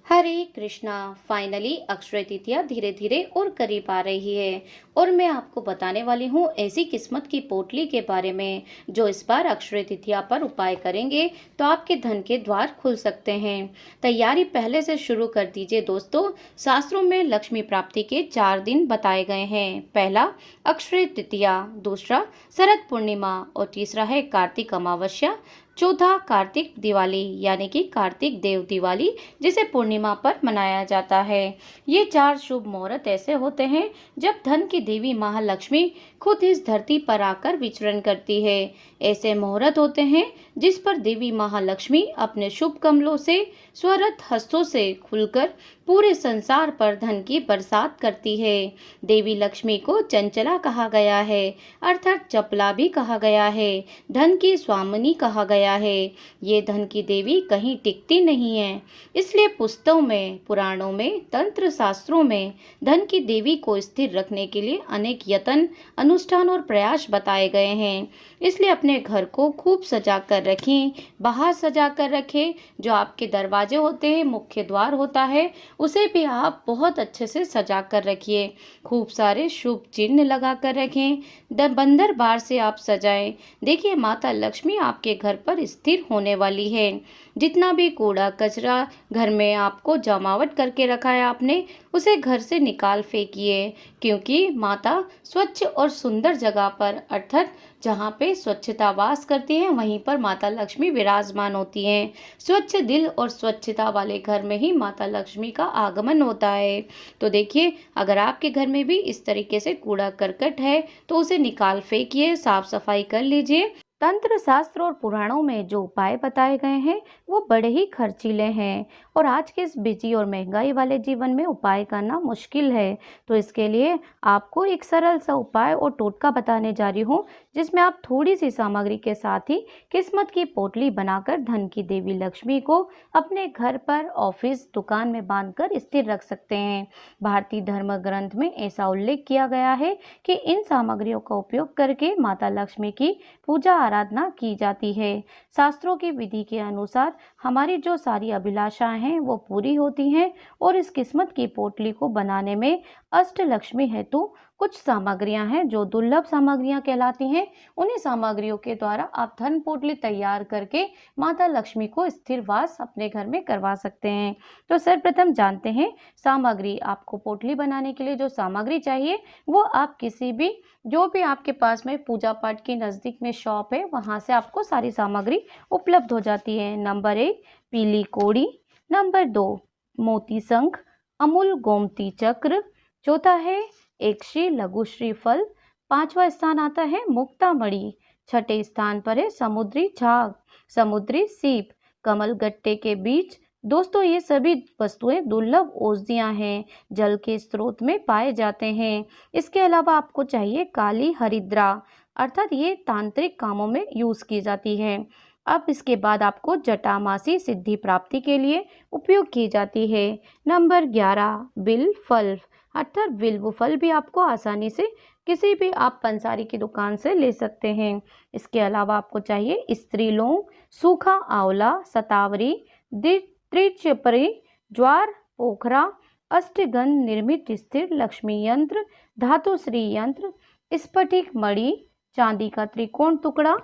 हरे Krishna. Finally Akshaya Tritiya धीरे धीरे और करीब आ रही है और मैं आपको बताने वाली हूँ ऐसी किस्मत की पोटली के बारे में जो इस बार अक्षय तृतीया पर उपाय करेंगे तो आपके धन के द्वार खुल सकते हैं। तैयारी पहले से शुरू कर दीजिए दोस्तों। शास्त्रों में लक्ष्मी प्राप्ति के 4 दिन बताए गए हैं। पहला अक्षय तृतीया, दूसरा शरद पूर्णिमा और तीसरा है कार्तिक अमावस्या। चौथा कार्तिक दिवाली यानी कि कार्तिक देव दिवाली जिसे पूर्णिमा पर मनाया जाता है। ये 4 शुभ मुहूर्त ऐसे होते हैं जब धन की देवी महालक्ष्मी खुद इस धरती पर आकर विचरण करती है। ऐसे मुहूर्त होते हैं जिस पर देवी महालक्ष्मी अपने शुभ कमलों से स्वरत हस्तों से खुलकर पूरे संसार पर धन की बरसात करती है। देवी लक्ष्मी को चंचला कहा गया है, अर्थात चपला भी कहा गया है। धन की स्वामिनी कहा गया है। ये धन की देवी कहीं टिकती नहीं है, इसलिए पुस्तकों में, पुराणों में, तंत्र शास्त्रों में धन की देवी को स्थिर रखने के लिए अनेक यत्न, अनुष्ठान और प्रयास बताए गए हैं। इसलिए अपने घर को खूब सजा कर रखें, बाहर सजा कर रखें। जो आपके दरवाजे होते हैं, मुख्य द्वार होता है, उसे भी आप बहुत अच्छे से सजा कर रखिए। खूब सारे शुभ चिन्ह लगा कर रखें। बंदर बार से आप सजाएं। देखिए, माता लक्ष्मी आपके घर पर स्थिर होने वाली है। जितना भी कूड़ा कचरा घर में आपको जमावट करके रखा है आपने, उसे घर से निकाल फेंकिए, क्योंकि माता स्वच्छ और सुंदर जगह पर, अर्थात जहाँ पे स्वच्छता वास करती है, वहीं पर माता लक्ष्मी विराजमान होती हैं। स्वच्छ दिल और स्वच्छता वाले घर में ही माता लक्ष्मी का आगमन होता है। तो देखिए, अगर आपके घर में भी इस तरीके से कूड़ा करकट है तो उसे निकाल फेंकिए, साफ सफाई कर लीजिए। तंत्र शास्त्र और पुराणों में जो उपाय बताए गए हैं वो बड़े ही खर्चीले हैं और आज के इस बिजी और महंगाई वाले जीवन में उपाय करना मुश्किल है। तो इसके लिए आपको एक सरल सा उपाय और टोटका बताने जा रही हूँ, जिसमें आप थोड़ी सी सामग्री के साथ ही किस्मत की पोटली बनाकर धन की देवी लक्ष्मी को अपने घर पर, ऑफिस, दुकान में बांधकर स्थिर रख सकते हैं। भारतीय धर्म ग्रंथ में ऐसा उल्लेख किया गया है कि इन सामग्रियों का उपयोग करके माता लक्ष्मी की पूजा आराधना की जाती है। शास्त्रों की विधि के अनुसार हमारी जो सारी अभिलाषाएं हैं वो पूरी होती हैं और इस किस्मत की पोटली को बनाने में अष्टलक्ष्मी हेतु कुछ सामग्रियां हैं जो दुर्लभ सामग्रियां कहलाती हैं। उन्हीं सामग्रियों के द्वारा आप धन पोटली तैयार करके माता लक्ष्मी को स्थिर वास अपने घर में करवा सकते हैं। तो सर्वप्रथम जानते हैं सामग्री। आपको पोटली बनाने के लिए जो सामग्री चाहिए वो आप किसी भी, जो भी आपके पास में पूजा पाठ के नज़दीक में शॉप है, वहाँ से आपको सारी सामग्री उपलब्ध हो जाती है। नंबर 1 पीली कोड़ी, नंबर 2 मोती शंख, अमूल गोमती चक्र, चौथा है एकशी लघु श्रीफल, पांचवा स्थान आता है मुक्ता मणि, छठे स्थान पर है समुद्री झाग, समुद्री सीप, कमल गट्टे के बीज। दोस्तों, ये सभी वस्तुएं दुर्लभ औषधियां हैं, जल के स्रोत में पाए जाते हैं। इसके अलावा आपको चाहिए काली हरिद्रा, अर्थात ये तांत्रिक कामों में यूज की जाती है। अब इसके बाद आपको जटामासी सिद्धि प्राप्ति के लिए उपयोग की जाती है। नंबर 11 बिल फल, अर्थात बिल्व फल भी आपको आसानी से किसी भी आप पंसारी की दुकान से ले सकते हैं। इसके अलावा आपको चाहिए स्त्री लौंग, सूखा आंवला, शतावरी, त्रिचपरी, ज्वार, पोखरा, अष्टगंध निर्मित स्थिर लक्ष्मी यंत्र, धातु श्री यंत्र, स्फटिक मणि, चांदी का त्रिकोण टुकड़ा,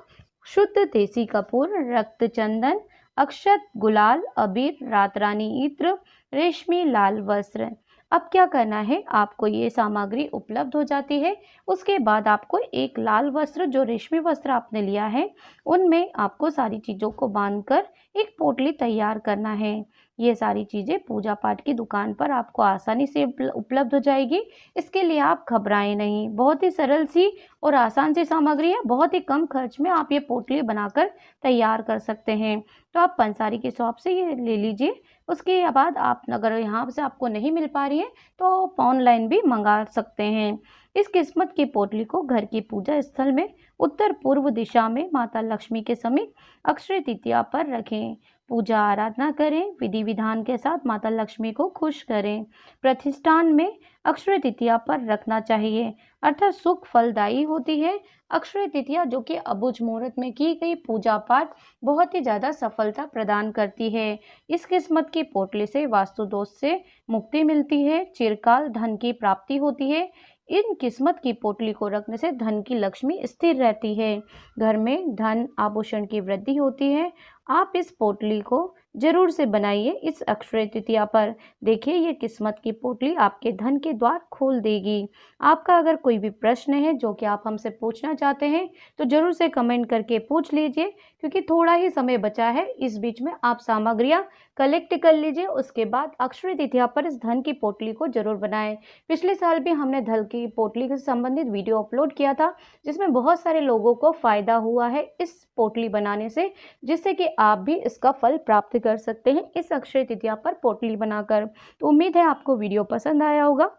शुद्ध देसी कपूर, रक्त चंदन, अक्षत, गुलाल, अबीर, रात रानी इत्र, रेशमी लाल वस्त्र। अब क्या करना है, आपको ये सामग्री उपलब्ध हो जाती है। उसके बाद आपको एक लाल वस्त्र, जो रेशमी वस्त्र आपने लिया है, उनमें आपको सारी चीज़ों को बांधकर एक पोटली तैयार करना है। ये सारी चीज़ें पूजा पाठ की दुकान पर आपको आसानी से उपलब्ध हो जाएगी। इसके लिए आप घबराएं नहीं। बहुत ही सरल सी और आसान सी सामग्री है। बहुत ही कम खर्च में आप ये पोटली बनाकर तैयार कर सकते हैं। तो आप पंसारी की शॉप से ये ले लीजिए। उसके बाद आप, अगर यहाँ से आपको नहीं मिल पा रही है तो ऑनलाइन भी मंगा सकते हैं। इस किस्मत की पोटली को घर की पूजा स्थल में उत्तर पूर्व दिशा में माता लक्ष्मी के समीप अक्षय तृतीया पर रखें। पूजा आराधना करें, विधि विधान के साथ माता लक्ष्मी को खुश करें। प्रतिष्ठान में अक्षय तृतीया पर रखना चाहिए, अर्थात सुख फलदायी होती है। अक्षय तृतीया जो कि अबुझ मुहूर्त में की गई पूजा पाठ बहुत ही ज़्यादा सफलता प्रदान करती है। इस किस्मत की पोटली से वास्तु दोष से मुक्ति मिलती है, चिरकाल धन की प्राप्ति होती है। इन किस्मत की पोटली को रखने से धन की लक्ष्मी स्थिर रहती है, घर में धन आभूषण की वृद्धि होती है। आप इस पोटली को जरूर से बनाइए इस अक्षय तृतीया पर। देखिए ये किस्मत की पोटली आपके धन के द्वार खोल देगी। आपका अगर कोई भी प्रश्न है जो कि आप हमसे पूछना चाहते हैं तो जरूर से कमेंट करके पूछ लीजिए, क्योंकि थोड़ा ही समय बचा है। इस बीच में आप सामग्रियां कलेक्ट कर लीजिए, उसके बाद अक्षय तृतीया पर इस धन की पोटली को जरूर बनाएं। पिछले साल भी हमने धन की पोटली से संबंधित वीडियो अपलोड किया था, जिसमें बहुत सारे लोगों को फायदा हुआ है इस पोटली बनाने से, जिससे कि आप भी इसका फल प्राप्त कर सकते हैं इस अक्षय तृतीया पर पोटली बनाकर। तो उम्मीद है आपको वीडियो पसंद आया होगा।